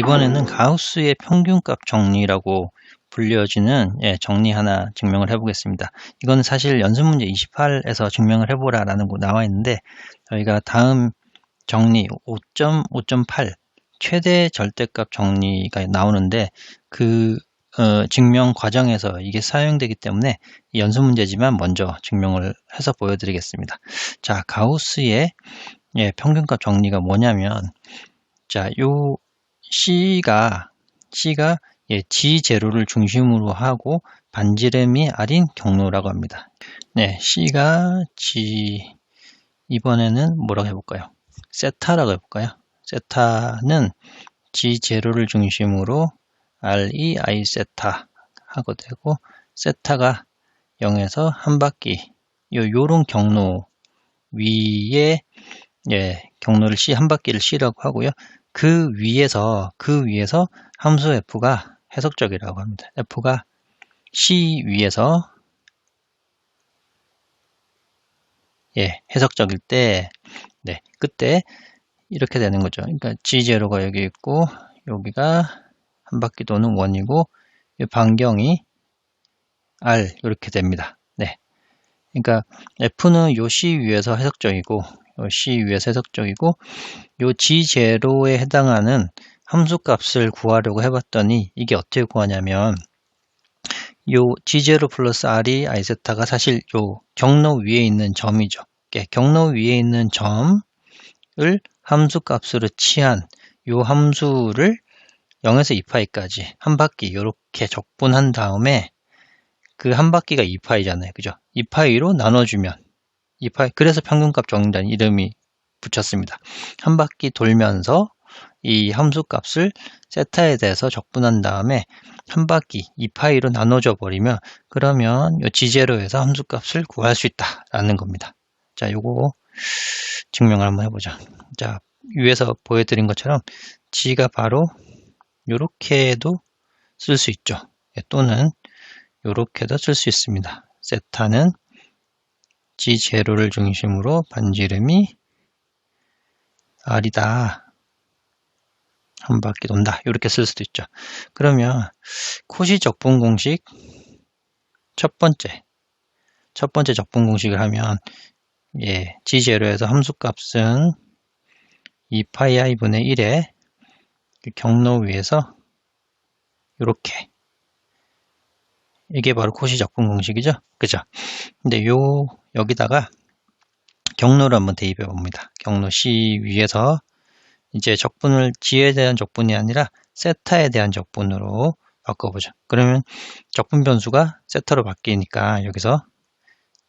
이번에는 가우스의 평균값 정리라고 불려지는 정리 하나 증명을 해보겠습니다. 이건 사실 연습문제 28에서 증명을 해보라라는 거 나와 있는데 저희가 다음 정리 5.5.8 최대 절대값 정리가 나오는데 그 증명 과정에서 이게 사용되기 때문에 연습문제지만 먼저 증명을 해서 보여드리겠습니다. 자, 가우스의 평균값 정리가 뭐냐면 자, 요 C가 G0를 중심으로 하고 반지름이 R인 경로라고 합니다. 네, C가 G, 이번에는 뭐라고 해볼까요? 세타라고 해볼까요? 세타는 G0를 중심으로 R이 I 세타 하고 되고, 세타가 0에서 한 바퀴, 요런 경로 위에 경로를 C, 한 바퀴를 C라고 하고요. 그 위에서 함수 F가 해석적이라고 합니다. F가 C 위에서 해석적일 때, 그때 이렇게 되는 거죠. 그러니까 G0가 여기 있고, 여기가 한 바퀴 도는 원이고, 이 반경이 R, 이렇게 됩니다. 그러니까 F는 요 C 위에서 해석적이고, 요 G0에 해당하는 함수값을 구하려고 해봤더니 이게 어떻게 구하냐면 요 G0 플러스 R이 I세타가 사실 요 경로 위에 있는 점이죠. 경로 위에 있는 점을 함수값으로 취한 요 함수를 0에서 2파이까지 한 바퀴 이렇게 적분한 다음에 그 한 바퀴가 2파이잖아요. 그죠? 2파이로 나눠주면 2파이, 그래서 평균값 정리라는 이름이 붙였습니다. 한 바퀴 돌면서 이 함수값을 세타에 대해서 적분한 다음에 한 바퀴 2파이로 나눠줘 버리면 그러면 이 G0에서 함수값을 구할 수 있다라는 겁니다. 자, 요거 증명을 한번 해보자. 자, 위에서 보여드린 것처럼 G가 바로 요렇게도 쓸 수 있죠. 또는 요렇게도 쓸 수 있습니다. 세타는 G0를 중심으로 반지름이 R이다. 한 바퀴 돈다. 이렇게 쓸 수도 있죠. 그러면 코시 적분 공식 첫 번째 적분 공식을 하면 G0에서 함수값은 2파이 I분의 1에 경로 위에서 이렇게, 이게 바로 코시 적분 공식이죠. 그죠? 근데 여기다가 경로를 한번 대입해 봅니다. 경로 C 위에서 이제 적분을 G에 대한 적분이 아니라 세타에 대한 적분으로 바꿔보죠. 그러면 적분 변수가 세타로 바뀌니까 여기서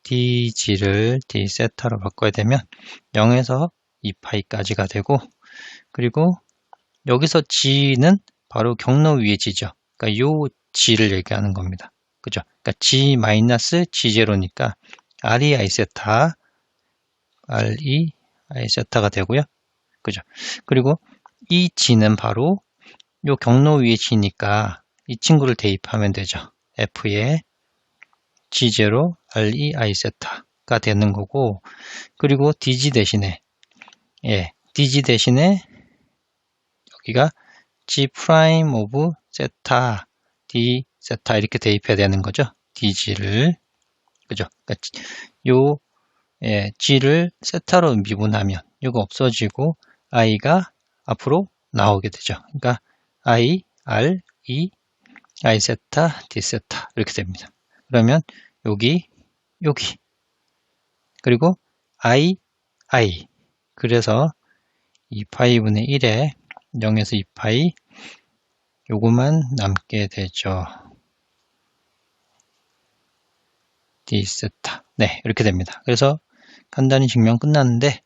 DG를 D세타로 바꿔야 되면 0에서 2파이까지가 되고, 그리고 여기서 G는 바로 경로 위의 G죠. 그러니까 요 G를 얘기하는 겁니다. 그죠? 그러니까 G-G0니까 R이 I세타, R이 I세타가 되고요. 그죠? 그리고 이 G는 바로 요 경로 위의 G니까 이 친구를 대입하면 되죠. F에 G0, R이 I세타가 되는 거고, 그리고 DG 대신에 여기가 G 프라임 오브 세타, D 세타 이렇게 대입해야 되는 거죠. DG를. 그죠? 그러니까 G를 세타로 미분하면 이거 없어지고 I가 앞으로 나오게 되죠. 그러니까 I, R, E, I 세타, D 세타 이렇게 됩니다. 그러면 여기 그리고 I 그래서 2파이분의 1에 0에서 2파이 요거만 남게 되죠. D 세타. 이렇게 됩니다. 그래서 간단히 증명 끝났는데,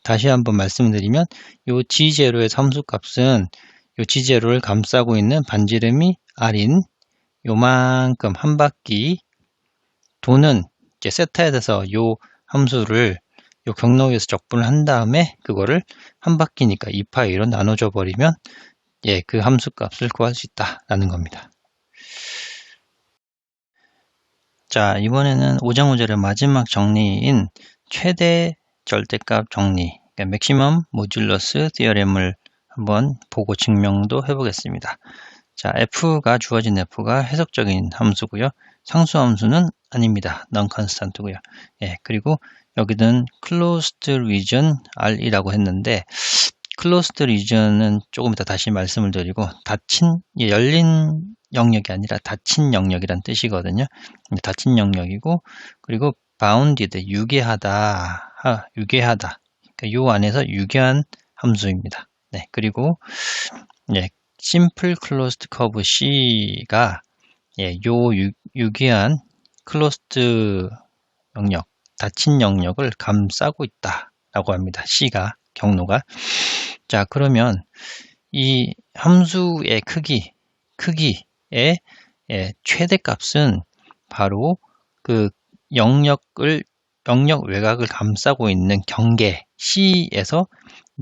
다시 한번 말씀드리면 요 G0의 함수값은 요 G0를 감싸고 있는 반지름이 R인 요만큼 한 바퀴 도는 이제 세타에 대해서 요 함수를 요 경로 위에서 적분을 한 다음에 그거를 한 바퀴니까 2파이로 나눠줘 버리면 그 함수값을 구할 수 있다라는 겁니다. 자, 이번에는 5장5절의 마지막 정리인 최대 절대값 정리, 그러니까 맥시멈 모듈러스 디어렘을 한번 보고 증명도 해보겠습니다. 자, f가 주어진 f가 해석적인 함수고요. 상수 함수는 아닙니다. non-constant고요. 예, 그리고 여기는 closed region R이라고 했는데 closed region은 조금 이따 다시 말씀을 드리고 열린 영역이 아니라 닫힌 영역이란 뜻이거든요. 닫힌 영역이고 그리고 bounded 유계하다. 그러니까 요 안에서 유계한 함수입니다. 네, 그리고 예, simple closed curve C가 예, 요 유기한 closed 영역, 닫힌 영역을 감싸고 있다라고 합니다. C가 경로가. 자, 그러면 이 함수의 크기의 예, 최대값은 바로 그 영역 외곽을 감싸고 있는 경계 C에서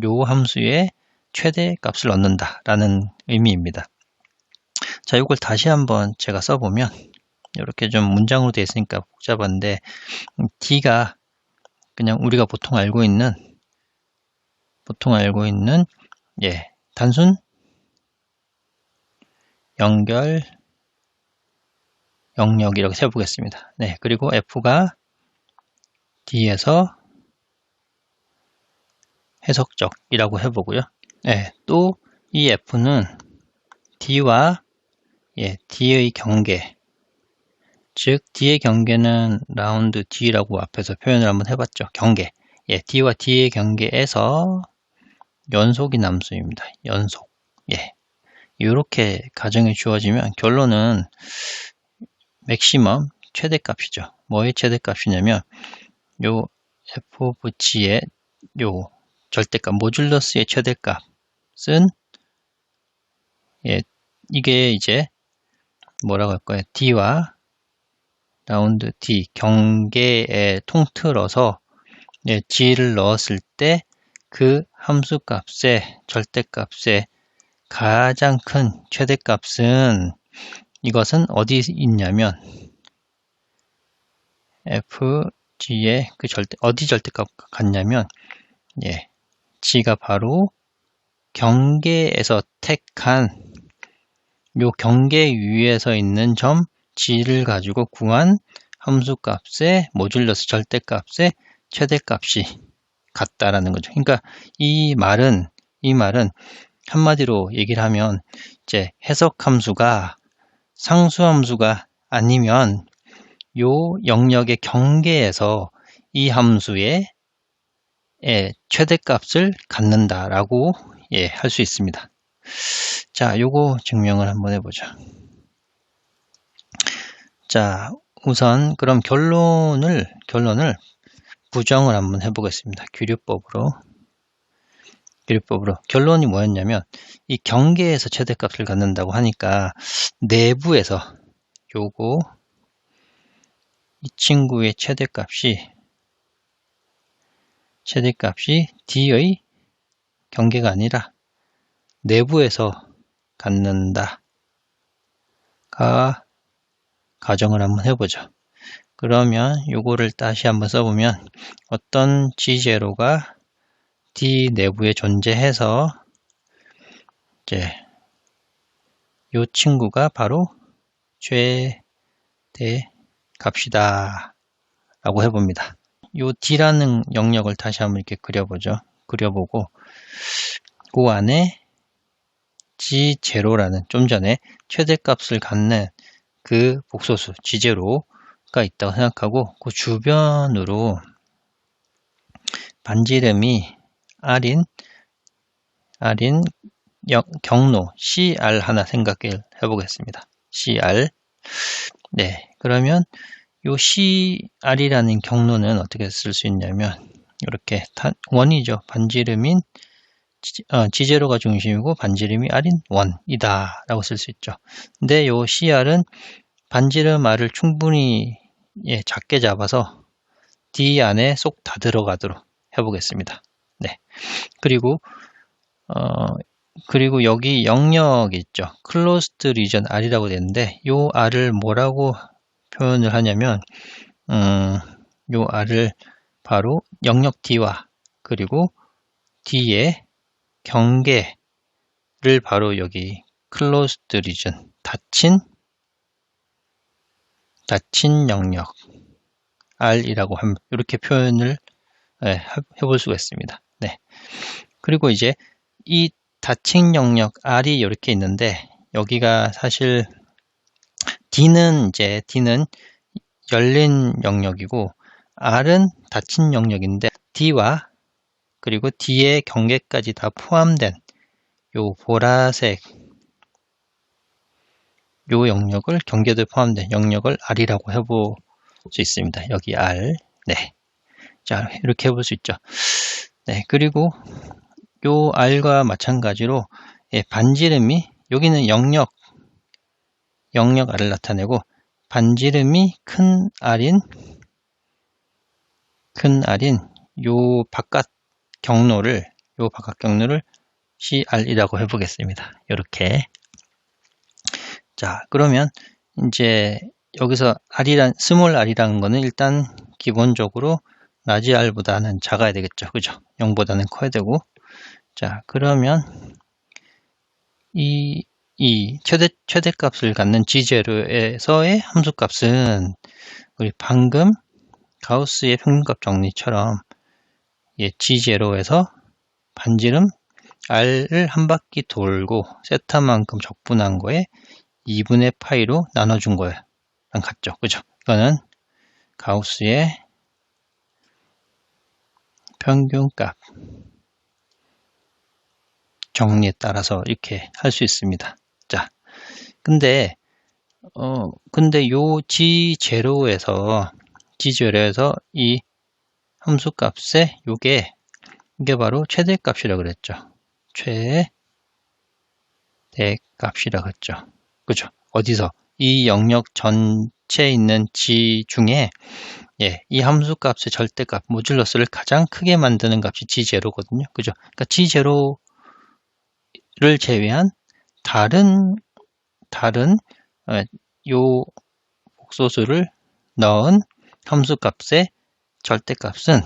요 함수의 최대값을 얻는다라는 의미입니다. 자, 이걸 다시 한번 제가 써보면 이렇게 좀 문장으로 되어 있으니까 복잡한데 D가 그냥 우리가 보통 알고 있는 예, 단순 연결 영역이라고 세보겠습니다. 네, 그리고 F가 D에서 해석적이라고 해보고요. 네, 또 이 F는 D와 예, D의 경계, 즉 D의 경계는 라운드 D라고 앞에서 표현을 한번 해봤죠. 경계, 예, D와 D의 경계에서 연속인 함수입니다. 연속, 예, 이렇게 가정이 주어지면 결론은 맥시멈 최대값이죠. 뭐의 최대값이냐면 요 f of g의 요 절대값 모듈러스의 최대값은 예, 이게 이제 뭐라고 할까요? D와 라운드 D 경계에 통틀어서 예, G를 넣었을 때 그 함수값의 절대값의 가장 큰 최대값은 이것은 어디 있냐면 FG의 그 어디 절대값 같냐면 예, G가 바로 경계에서 택한 요 경계 위에서 있는 점 G를 가지고 구한 함수값의 모듈러스 절대값의 최대값이 같다라는 거죠. 그러니까 이 말은 한마디로 얘기를 하면 이제 해석 함수가 상수 함수가 아니면 요 영역의 경계에서 이 함수의 최대값을 갖는다라고 예, 할 수 있습니다. 자, 요거 증명을 한번 해보죠. 자, 우선 그럼 결론을 부정을 한번 해보겠습니다. 규律법으로 결론이 뭐였냐면 이 경계에서 최대값을 갖는다고 하니까 내부에서 요거 이 친구의 최대값이 D의 경계가 아니라 내부에서 갖는다 가정을 한번 해보죠. 그러면 요거를 다시 한번 써보면 어떤 G0가 D 내부에 존재해서 이제 요 친구가 바로 최대값이다 라고 해봅니다. 요 D라는 영역을 다시 한번 이렇게 그려보고 그 안에 G0라는 좀 전에 최대값을 갖는 그 복소수 G0가 있다고 생각하고 그 주변으로 반지름이 R인 경로 CR 하나 생각해 보겠습니다. CR. 네, 그러면 요 CR이라는 경로는 어떻게 쓸 수 있냐면 이렇게 원이죠. 반지름인 G0가 중심이고 반지름이 R인 원이다 라고 쓸 수 있죠. 근데 요 CR은 반지름 R을 충분히 예, 작게 잡아서 D 안에 쏙 다 들어가도록 해보겠습니다. 네. 그리고 여기 영역이 있죠. closed region R이라고 되는데 요 R을 뭐라고 표현을 하냐면 요 R을 바로 영역 D와 그리고 D의 경계 바로 여기 closed region, 닫힌 영역 R이라고 하면 이렇게 표현을 해볼 수가 있습니다. 네. 그리고 이제 이 닫힌 영역 R이 이렇게 있는데 여기가 사실 D는 열린 영역이고 R은 닫힌 영역인데 D와 그리고 D의 경계까지 다 포함된 요 보라색 요 영역을 경계도 포함된 영역을 R이라고 해볼 수 있습니다. 여기 R. 네. 자, 이렇게 해볼 수 있죠. 네. 그리고 요 R과 마찬가지로 반지름이 여기는 영역 R을 나타내고 반지름이 큰 R인 요 바깥 경로를 CR이라고 해보겠습니다. 이렇게. 자, 그러면 이제 여기서 스몰 r이라는 거는 일단 기본적으로 라지 r보다는 작아야 되겠죠. 그죠? 0보다는 커야 되고. 자, 그러면 이 최대값을 갖는 G0에서의 함수값은 우리 방금 가우스의 평균값 정리처럼 G0에서 반지름 R을 한 바퀴 돌고 세타만큼 적분한 거에 2분의 파이로 나눠준 거랑 같죠. 그죠? 이거는 가우스의 평균값 정리에 따라서 이렇게 할 수 있습니다. 자, 근데 요 G0에서 이 함수값에 이게 바로 최대값이라고 그랬죠. 최대값이라고 그랬죠. 그죠? 어디서? 이 영역 전체에 있는 G 중에 이 함수값의 절대값 모듈러스를 가장 크게 만드는 값이 G0거든요. 그죠? 그러니까 G0를 제외한 다른 요 복소수를 넣은 함수값의 절대값은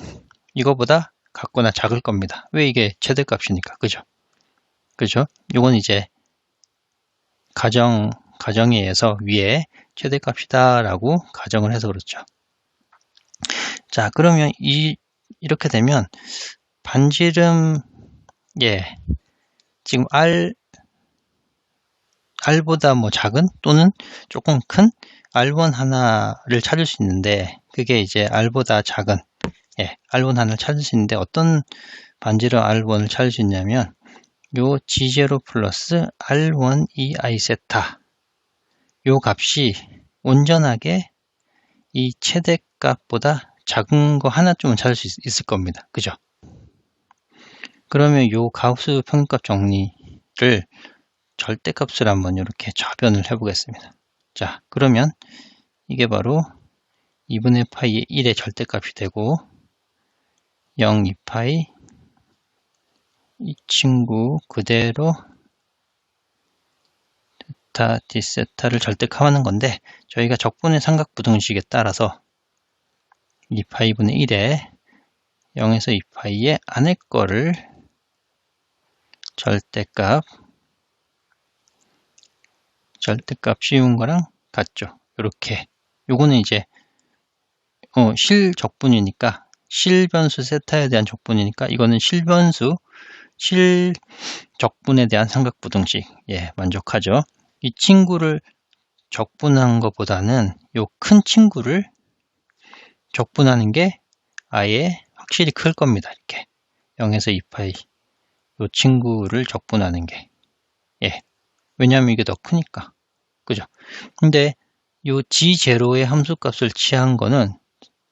이거보다 같거나 작을 겁니다. 왜? 이게 최대값이니까. 그죠? 그죠? 요건 이제 가정에 의해서 위에 최대값이다라고 가정을 해서 그렇죠. 자, 그러면 이렇게 되면 반지름 지금 R보다 뭐 작은 또는 조금 큰 R1 하나를 찾을 수 있는데 그게 이제 R보다 작은 R1 하나를 찾을 수 있는데 어떤 반지름 R1을 찾을 수 있냐면 요 G0 플러스 R1 EI 세타 요 값이 온전하게 이 최대값보다 작은 거 하나쯤은 찾을 수 있을 겁니다. 그죠? 그러면 요 가우스 평균값 정리를 절대값을 한번 이렇게 좌변을 해보겠습니다. 자, 그러면 이게 바로 2분의 파이의 1의 절대값이 되고 0, 2파이 이 친구 그대로 세타, 디세타를 절대값하는 건데 저희가 적분의 삼각부등식에 따라서 2파이분의 1에 0에서 2파이의 안에 거를 절대값 씌운 거랑 같죠. 이렇게 요거는 이제 실적분이니까 실변수 세타에 대한 적분이니까 이거는 실적분에 대한 삼각부등식 만족하죠. 이 친구를 적분한 것보다는 요 큰 친구를 적분하는 게 아예 확실히 클 겁니다. 이렇게 0에서 2파이 요 친구를 적분하는 게 왜냐하면 이게 더 크니까. 그죠? 근데 요 G0의 함수값을 취한 거는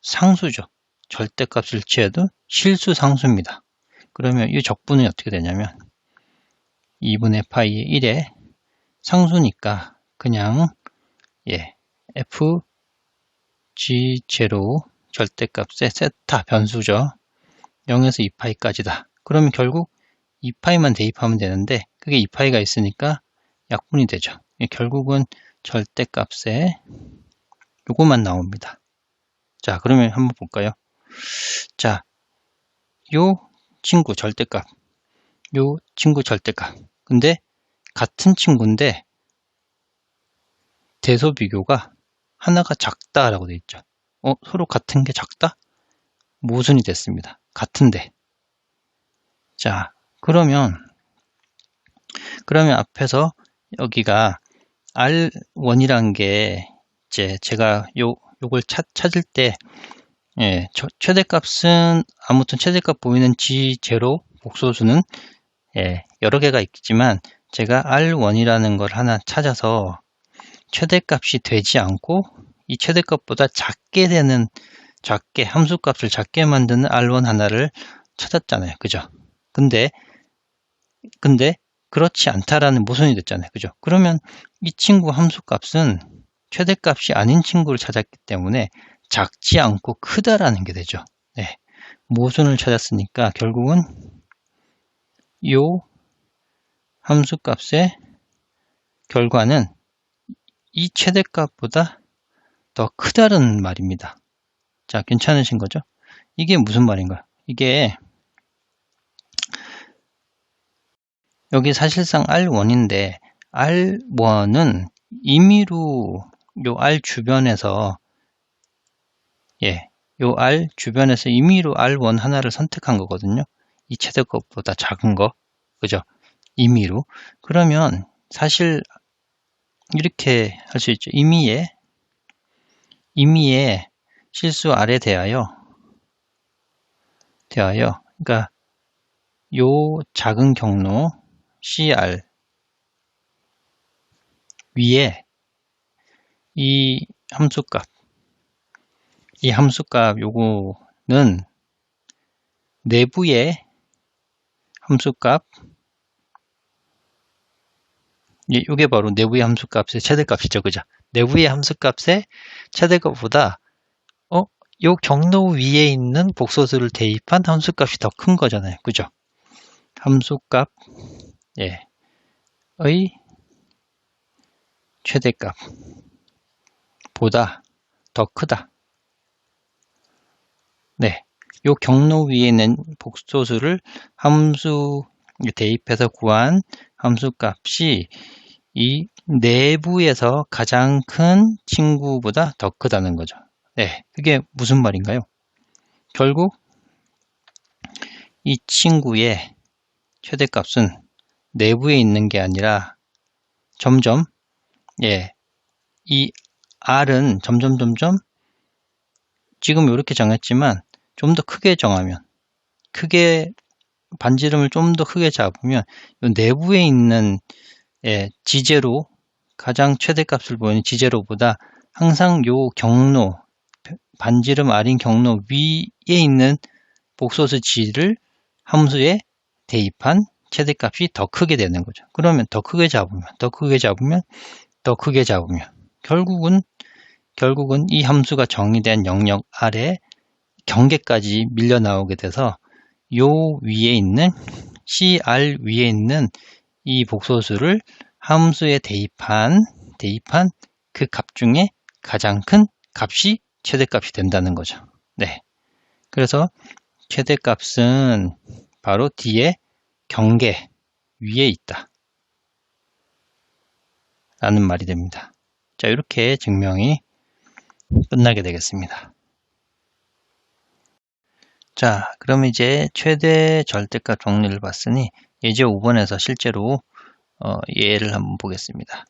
상수죠. 절대값을 취해도 실수 상수입니다. 그러면 이 적분이 어떻게 되냐면 2분의 파이의 1에 상수니까 그냥 F G0 절대값의 세타 변수죠. 0에서 2파이까지다. 그러면 결국 2파이만 대입하면 되는데 그게 2파이가 있으니까 약분이 되죠. 결국은 절대값에 요거만 나옵니다. 자, 그러면 한번 볼까요? 자, 요 친구 절대값. 근데 같은 친구인데 대소 비교가 하나가 작다라고 되어 있죠. 서로 같은 게 작다? 모순이 됐습니다. 같은데. 자, 그러면 앞에서 여기가 R1이란 게 이제 제가 요걸 찾을 때 최대값은 아무튼 최대값 보이는 G0 복소수는 여러 개가 있지만 제가 R1이라는 걸 하나 찾아서 최대값이 되지 않고 이 최대값보다 작게 함수값을 작게 만드는 R1 하나를 찾았잖아요. 그죠? 근데 그렇지 않다라는 모순이 됐잖아요. 그죠? 그러면 이 친구 함수값은 최대값이 아닌 친구를 찾았기 때문에 작지 않고 크다라는 게 되죠. 네. 모순을 찾았으니까 결국은 요 함수값의 결과는 이 최대값보다 더 크다는 말입니다. 자, 괜찮으신 거죠? 이게 무슨 말인가? 이게 여기 사실상 R1인데 R1은 임의로 요 R 주변에서 요 R 주변에서 임의로 R1 하나를 선택한 거거든요. 이 최대값보다 작은 거. 그죠? 임의로. 그러면 사실 이렇게 할 수 있죠. 임의의 실수 R에 대하여 그러니까 요 작은 경로 CR 위에 이 함수값 요거는 내부의 함수값 요게 바로 내부의 함수값의 최대값이죠. 그죠? 내부의 함수값의 최대값보다 요 경로 위에 있는 복소수를 대입한 함수값이 더 큰 거잖아요. 그죠? 함수값 의 최대값보다 더 크다. 네, 요 경로 위에 있는 복소수를 함수 대입해서 구한 함수값이 이 내부에서 가장 큰 친구보다 더 크다는 거죠. 네, 그게 무슨 말인가요? 결국 이 친구의 최대값은 내부에 있는 게 아니라 점점 이 R은 점점 지금 이렇게 정했지만 좀 더 크게 정하면 반지름을 좀 더 크게 잡으면 이 내부에 있는 G0 가장 최대값을 보이는 G0보다 항상 요 경로 반지름 R인 경로 위에 있는 복소수 G를 함수에 대입한 최대값이 더 크게 되는 거죠. 그러면 더 크게 잡으면 결국은 이 함수가 정의된 영역 아래 경계까지 밀려 나오게 돼서 요 위에 있는 CR 위에 있는 이 복소수를 함수에 대입한 그 값 중에 가장 큰 값이 최대값이 된다는 거죠. 네. 그래서 최대값은 바로 뒤에 경계 위에 있다 라는 말이 됩니다. 자, 이렇게 증명이 끝나게 되겠습니다. 자, 그럼 이제 최대 절대값 정리를 봤으니 예제 5번에서 실제로 예를 한번 보겠습니다.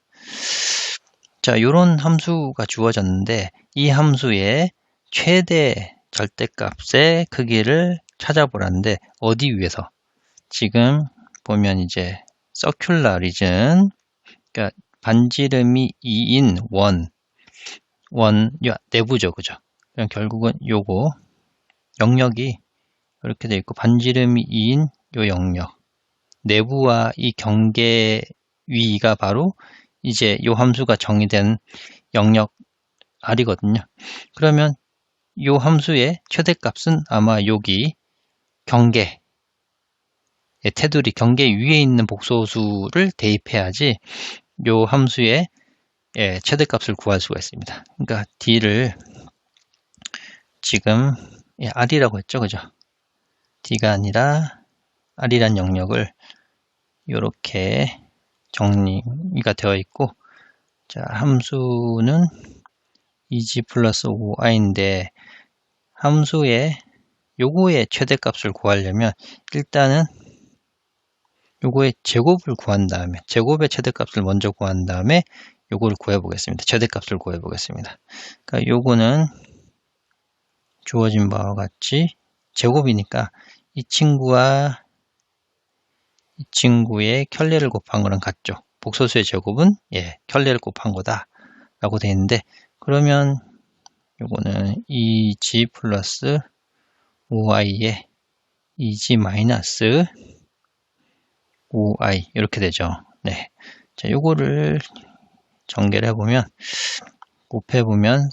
자, 이런 함수가 주어졌는데 이 함수의 최대 절대값의 크기를 찾아보라는데 어디 위에서? 지금 보면 이제 서큘러 리전, 그러니까 반지름이 2인 원 내부죠, 그죠? 그럼 결국은 요거 영역이 이렇게 되어 있고 반지름이 2인 요 영역 내부와 이 경계 위가 바로 이제 요 함수가 정의된 영역 R이거든요. 그러면 요 함수의 최대값은 아마 여기 경계 테두리 경계 위에 있는 복소수를 대입해야지 요 함수의 최대값을 구할 수가 있습니다. 그러니까 D를 지금 R이라고 했죠, 그죠? D가 아니라 R이란 영역을 이렇게 정리가 되어 있고, 자, 함수는 2g 플러스 5i인데 함수의 요거의 최대값을 구하려면 일단은 요거의 제곱을 구한 다음에 제곱의 최대값을 먼저 구한 다음에 요거를 구해 보겠습니다. 최대값을 구해 보겠습니다. 그러니까 요거는 주어진 바와 같이 제곱이니까 이 친구와 이 친구의 켤레를 곱한 거랑 같죠. 복소수의 제곱은 켤레를 곱한 거다 라고 되어 있는데, 그러면 요거는 2g 플러스 5i에 2g 마이너스 5i 이렇게 되죠. 네. 자, 요거를 전개를 해보면 곱해보면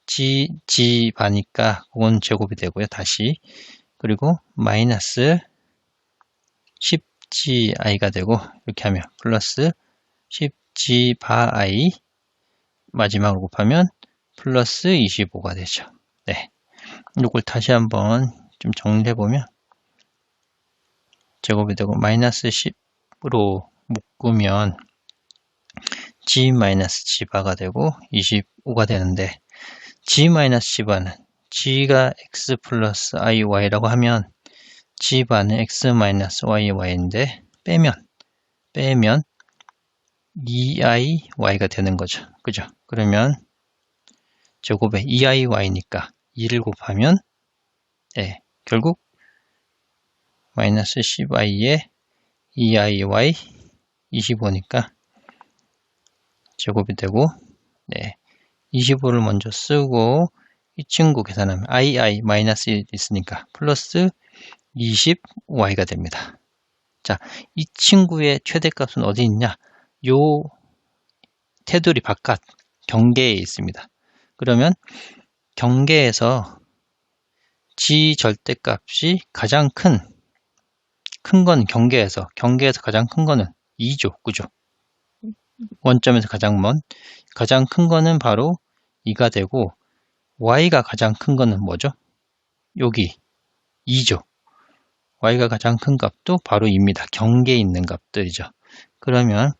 4g 바니까 그건 제곱이 되고요. 다시 그리고 마이너스 10gii가 되고 이렇게 하면 플러스 10g 바 i 마지막으로 곱하면 플러스 25가 되죠. 네. 이걸 다시 한번 좀 정리해보면 제곱이 되고 마이너스 10으로 묶으면 g-g바가 되고 25가 되는데, g-g바는 g가 x 플러스 iy라고 하면 g바는 x-iy인데 빼면 2iy가 되는 거죠. 그죠? 그러면 제곱에 2iy니까 2를 곱하면 결국 마이너스 10i에 2iy 25니까 제곱이 되고 25를 먼저 쓰고 이 친구 계산하면 i 마이너스 있으니까 플러스 25y가 됩니다. 자, 이 친구의 최대값은 어디 있냐? 요 테두리 바깥 경계에 있습니다. 그러면 경계에서 g 절대값이 가장 큰 건 경계에서 가장 큰 거는 2죠. 그죠? 원점에서 가장 큰 거는 바로 2가 되고, y가 가장 큰 거는 뭐죠? 여기 2죠. y가 가장 큰 값도 바로 2입니다. 경계에 있는 값들이죠. 그러면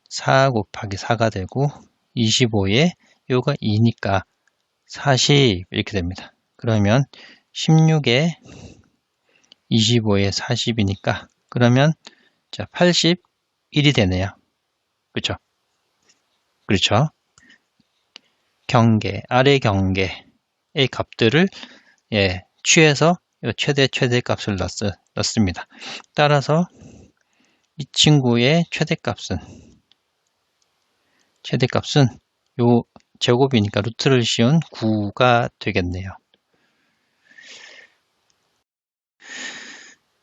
4 곱하기 4가 되고 25에 요가 2니까 40 이렇게 됩니다. 그러면 16에 25에 40이니까 그러면 자 81이 되네요. 그렇죠? 그렇죠? 아래 경계의 값들을 취해서 최대 값을 넣습니다. 따라서 이 친구의 최대값은 요 제곱이니까 루트를 씌운 9가 되겠네요.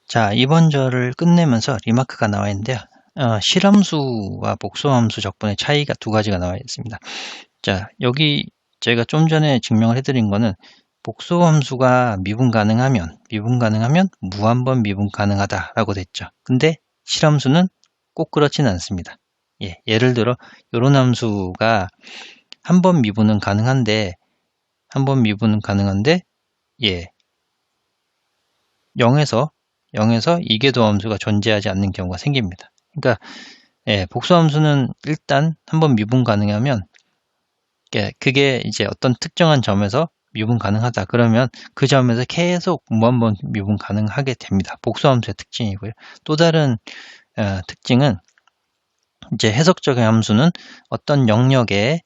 자, 이번 절을 끝내면서 리마크가 나와 있는데요. 실함수와 복소함수 적분의 차이가 두 가지가 나와 있습니다. 자, 여기 제가 좀 전에 증명을 해드린 거는 복소함수가 미분 가능하면 무한번 미분 가능하다라고 됐죠. 근데 실함수는 꼭 그렇지는 않습니다. 예를 들어 이런 함수가 한 번 미분은 가능한데 0에서 이계도함수가 존재하지 않는 경우가 생깁니다. 그러니까 복소함수는 일단 한번 미분 가능하면 그게 이제 어떤 특정한 점에서 미분 가능하다. 그러면 그 점에서 계속 무한번 미분 가능하게 됩니다. 복소함수의 특징이고요. 또 다른 특징은 이제 해석적인 함수는 어떤 영역의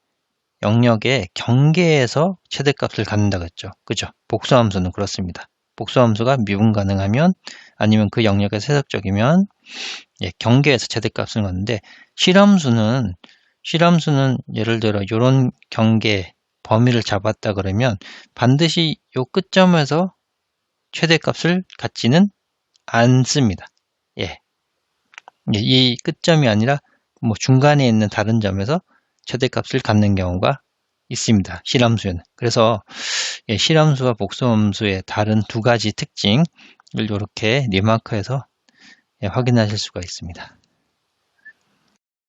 경계에서 최대값을 갖는다고 했죠. 그죠? 복소함수는 그렇습니다. 복소함수가 미분 가능하면 아니면 그 영역에서 해석적이면 경계에서 최대값을 갖는데, 실함수는 예를 들어 이런 경계 범위를 잡았다 그러면 반드시 요 끝점에서 최대값을 갖지는 않습니다. 이 끝점이 아니라 뭐 중간에 있는 다른 점에서 최대값을 갖는 경우가 있습니다. 실함수에는. 그래서 실함수와 복소함수의 다른 두 가지 특징을 이렇게 리마크해서 확인하실 수가 있습니다.